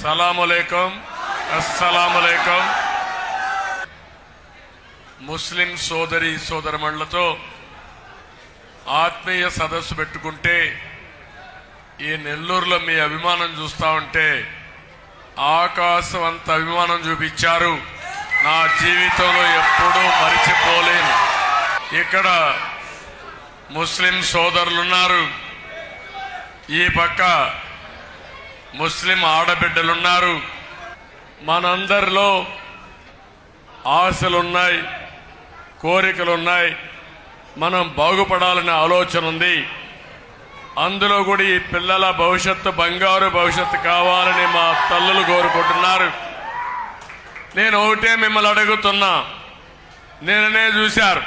సలాములేకం అస్సలాములేకం. ముస్లిం సోదరి సోదరమణులతో ఆత్మీయ సదస్సు పెట్టుకుంటే ఈ నెల్లూరులో మీ అభిమానం చూస్తా ఉంటే ఆకాశం అంత అభిమానం చూపించారు. నా జీవితంలో ఎప్పుడూ మరిచిపోలేను. ఇక్కడ ముస్లిం సోదరులున్నారు, ఈ పక్క ముస్లిం ఆడబిడ్డలున్నారు. మనందరిలో ఆశలున్నాయి, కోరికలున్నాయి, మనం బాగుపడాలనే ఆలోచన ఉంది. అందులో కూడా ఈ పిల్లల భవిష్యత్తు బంగారు భవిష్యత్తు కావాలని మా తల్లులు కోరుకుంటున్నారు. నేను ఒకటే మిమ్మల్ని అడుగుతున్నా, నేననే చూశారు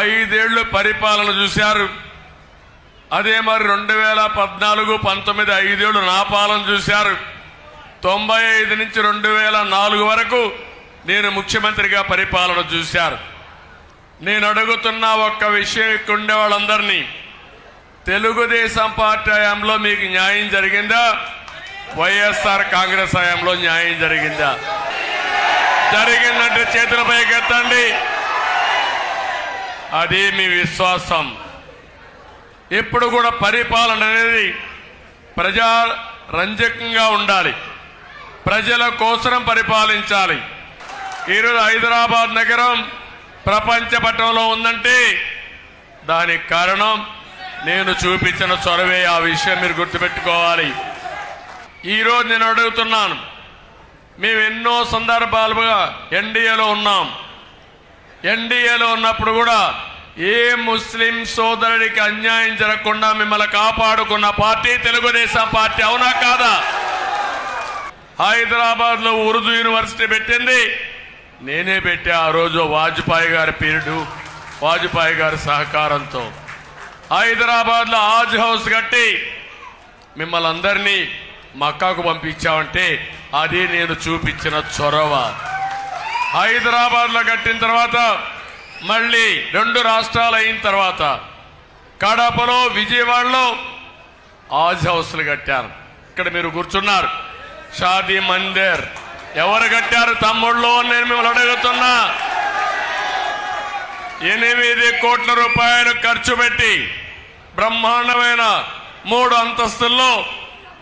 5 ఏళ్లు పరిపాలన చూశారు. అదే మరి 2014, 19 5 ఏళ్లు నా పాలన చూశారు. 95 నుంచి 2004 వరకు నేను ముఖ్యమంత్రిగా పరిపాలన చూశారు. నేను అడుగుతున్న ఒక్క విషయం, ఇక్కడ ఉండే వాళ్ళందరినీ, తెలుగుదేశం పార్టీ హయాంలో మీకు న్యాయం జరిగిందా? వైఎస్ఆర్ కాంగ్రెస్ హయాంలో న్యాయం జరిగిందా? జరిగిందంటే చేతుల పైకెత్తండి. అది మీ విశ్వాసం. ఇప్పుడు కూడా పరిపాలన అనేది ప్రజారంజకంగా ఉండాలి, ప్రజల కోసం పరిపాలించాలి. ఈరోజు హైదరాబాద్ నగరం ప్రపంచ పటంలో ఉందంటే దానికి కారణం నేను చూపించిన చొరవే. ఆ విషయం మీరు గుర్తుపెట్టుకోవాలి. ఈరోజు నేను అడుగుతున్నాను, మేము ఎన్నో సందర్భాలుగా ఎన్డీఏలో ఉన్నాం. ఎన్డీఏలో ఉన్నప్పుడు కూడా ఏ ముస్లిం సోదరుడికి అన్యాయం జరగకుండా మిమ్మల్ని కాపాడుకున్న పార్టీ తెలుగుదేశం పార్టీ, అవునా కాదా? హైదరాబాద్ లో ఉర్దూ యూనివర్సిటీ పెట్టింది నేనే పెట్టా. ఆ రోజు వాజ్పేయి గారి పీరియడ్, వాజ్పేయి గారి సహకారంతో హైదరాబాద్ లో హాజ్ హౌస్ కట్టి మిమ్మల్ని అందరినీ మక్కాకు పంపించామంటే అది నేను చూపించిన చొరవ. హైదరాబాద్ లో కట్టిన తర్వాత మళ్ళీ 2 రాష్ట్రాలు అయిన తర్వాత కడపలో, విజయవాడలో హాజ్ హౌస్లు కట్టారు. ఇక్కడ మీరు కూర్చున్నారు, షాదీ మందిర్ ఎవరు కట్టారు తమ్ముళ్ళు? నేను మిమ్మల్ని అడుగుతున్నా. 8 కోట్ల రూపాయలు ఖర్చు పెట్టి బ్రహ్మాండమైన 3 అంతస్తుల్లో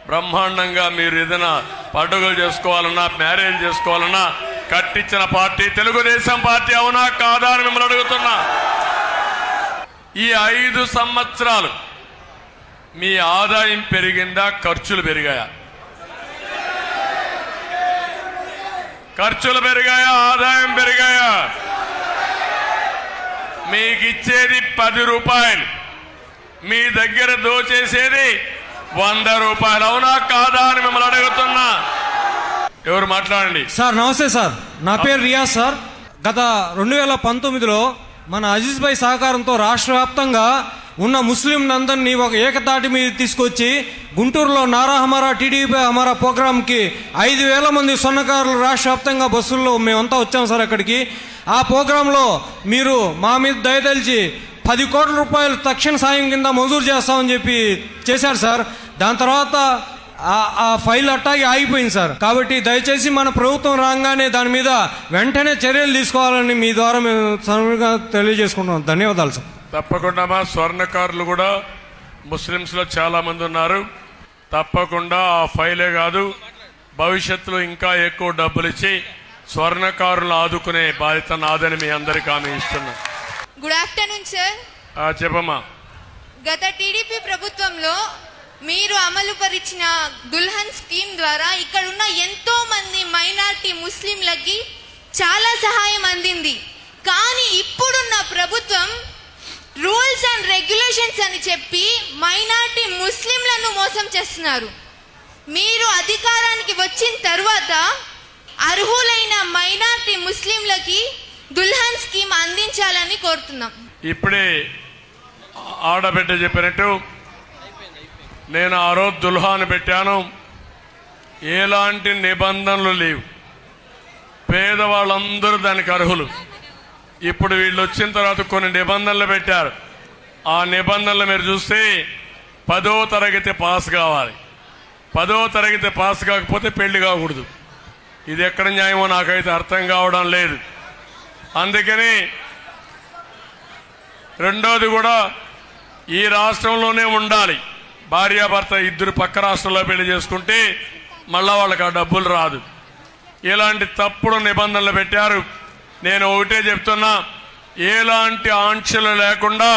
బ్రహ్మాండంగా మీరు ఏదైనా పండుగలు చేసుకోవాలన్నా, మ్యారేజ్ చేసుకోవాలన్నా కట్టించిన పార్టీ తెలుగుదేశం పార్టీ, అవునా కాదా అని మిమ్మల్ని అడుగుతున్నా. ఈ 5 సంవత్సరాలు మీ ఆదాయం పెరిగిందా, ఖర్చులు పెరిగాయా? ఖర్చులు పెరిగాయా, ఆదాయం పెరిగాయా? మీకు ఇచ్చేది 10 రూపాయలు, మీ దగ్గర దోచేసేది 100 రూపాయలు, అవునా కాదా అని మిమ్మల్ని అడుగుతున్నా. ఎవరు మాట్లాడండి. సార్ నమస్తే సార్, నా పేరు రియాజ్ సార్. గత 2019లో మన అజీజ్ భాయ్ సహకారంతో రాష్ట్ర వ్యాప్తంగా ఉన్న ముస్లింలందరినీ ఒక ఏకతాటి మీద తీసుకొచ్చి గుంటూరులో నారా హమారా టీడీపీ హమారా ప్రోగ్రాంకి 5,000 మంది స్వర్ణకారులు రాష్ట్ర వ్యాప్తంగా బస్సుల్లో మేమంతా వచ్చాం సార్ అక్కడికి. ఆ ప్రోగ్రాంలో మీరు మా మీద దయతలిచి 10 కోట్ల రూపాయలు తక్షణ సాయం కింద మంజూరు చేస్తామని చెప్పి చేశారు సార్. దాని తర్వాత ఆ ఫైల్ అట్టాగి ఆగిపోయింది సార్. కాబట్టి దయచేసి మన ప్రభుత్వం రాగానే దాని మీద వెంటనే చర్యలు తీసుకోవాలని మీ ద్వారా మేము సరళంగా తెలియజేసుకుంటున్నాం. ధన్యవాదాలు సార్. తప్పకుండా మా స్వర్ణకారులు కూడా ముస్లిమ్స్లో చాలా మంది ఉన్నారు. తప్పకుండా ఆ ఫైలే కాదు, భవిష్యత్తులో ఇంకా ఎక్కువ డబ్బులు ఇచ్చి స్వర్ణకారులను ఆదుకునే బాధ్యత నాదని మీ అందరికీ హామీ ఇస్తున్నా. Good afternoon sir. చెప్పమ్మా. గత టీడీపీ ప్రభుత్వంలో మీరు అమలు పరిచిన దుల్హన్ స్కీమ్ ద్వారా ఇక్కడున్న ఎంతో మంది మైనారిటీ ముస్లింలకి చాలా సహాయం అందింది. కానీ ఇప్పుడున్న ప్రభుత్వం రూల్స్ అండ్ రెగ్యులేషన్స్ అని చెప్పి మైనారిటీ ముస్లింలను మోసం చేస్తున్నారు. మీరు అధికారానికి వచ్చిన తర్వాత అర్హులైన మైనారిటీ ముస్లింలకి దుల్హన్ స్కీమ్ అందించాలని కోరుతున్నాం. ఇప్పుడే ఆడబిడ్డ చెప్పినట్టు నేను ఆ రోజు దుల్హాన్ పెట్టాను. ఎలాంటి నిబంధనలు లేవు, పేదవాళ్ళందరూ దానికి అర్హులు. ఇప్పుడు వీళ్ళు వచ్చిన తర్వాత కొన్ని నిబంధనలు పెట్టారు. ఆ నిబంధనలు మీరు చూస్తే 10వ తరగతి పాస్ కావాలి, 10వ తరగతి పాస్ కాకపోతే పెళ్లి కాకూడదు. ఇది ఎక్కడ న్యాయమో నాకైతే అర్థం కావడం లేదు. అందుకని రెండోది కూడా ఈ రాష్ట్రంలోనే ఉండాలి. భార్యాభర్త ఇద్దరు పక్క రాష్ట్రంలో పెళ్లి చేసుకుంటే మళ్ళా వాళ్ళకి ఆ డబ్బులు రాదు. ఇలాంటి తప్పుడు నిబంధనలు పెట్టారు. నేను ఒకటే చెప్తున్నా, ఎలాంటి ఆంక్షలు లేకుండా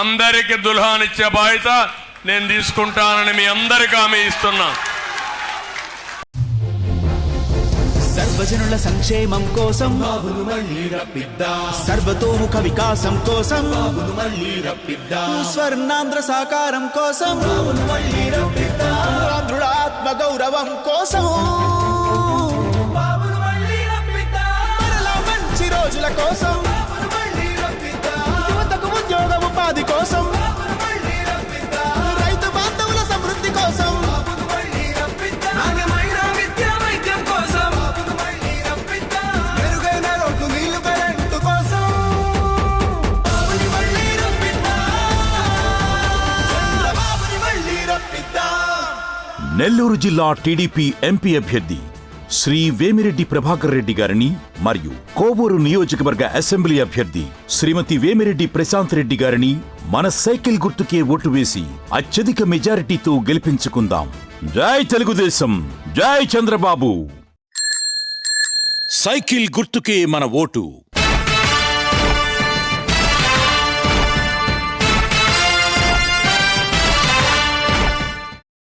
అందరికీ దుల్హాన్ ఇచ్చే బాధ్యత నేను తీసుకుంటానని మీ అందరికీ హామీ ఇస్తున్నా. సర్వజనుల సంక్షేమం కోసం సర్వతోముఖ వికాసం కోసం స్వర్ణాంధ్ర సాకారం కోసం ఆంధ్రుల ఆత్మ గౌరవం కోసం మరలా మంచి రోజుల కోసం యువతకు ఉద్యోగ ఉపాధి కోసం రైతు బాంధవుల సమృద్ధి కోసం మెరుగైన రోడ్లు నీళ్లు కరెంటు కోసం చంద్రబాబుని మళ్ళీ రప్పిద్దాం. నెల్లూరు జిల్లా టీడీపీ ఎంపీ అభ్యర్థి శ్రీ వేమిరెడ్డి ప్రభాకర్ రెడ్డి గారిని మరియు కోవూరు నియోజకవర్గ అసెంబ్లీ అభ్యర్థి శ్రీమతి వేమిరెడ్డి ప్రశాంత్ రెడ్డి గారిని మన సైకిల్ గుర్తుకే ఓటు వేసి అత్యధిక మెజారిటీతో గెలిపించుకుందాం. జై తెలుగుదేశం, జై చంద్రబాబు. సైకిల్ గుర్తుకే మన ఓటు.